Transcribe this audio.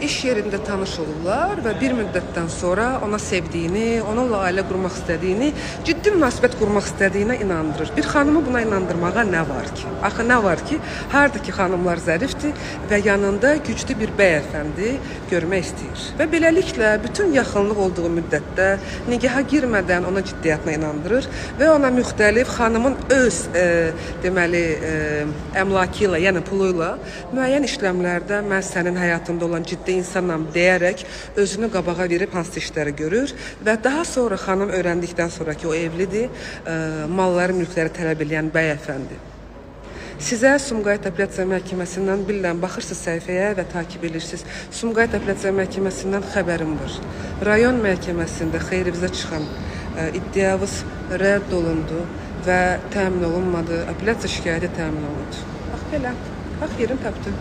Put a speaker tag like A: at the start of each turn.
A: iş yerində tanış olurlar və bir müddətdən sonra ona sevdiyini, onunla ailə qurmaq istədiyini, ciddi münasibət qurmaq istədiyinə inandırır. Bir xanımı buna inandırmağa nə var ki? Axı nə var ki, hardakı xanımlar zərifdir və yanında güclü bir bəyəfəndi görmək istəyir. Və beləliklə bütün yaxınlıq olduğu müddətdə nikaha girmədən ona ciddiyyətinə inandırır və ona müxtəlif xanımın öz deməli əmlakı ilə, yəni pulu ilə müəyyən işləmlərdə mən sənin həyatında olan ciddi insanam deyərək özünü qabağa verib hansı işləri görür və daha sonra xanım öyrəndikdən sonra ki, o evlidir, malları, mülkləri tələb edən bəyəfəndi. Sizə Sumqayıt Apellyasiya Məhkəməsindən bilirəm, baxırsınız səhifəyə və takib edirsiniz. Sumqayıt Apellyasiya Məhkəməsindən xəbərim var. Rayon məhkəməsində xeyrinizə çıxan iddiavız rədd olundu və təmin olunmadı. Apellyasiya şikayəti təmin olundu. Bax belə, bax yerin tapdı.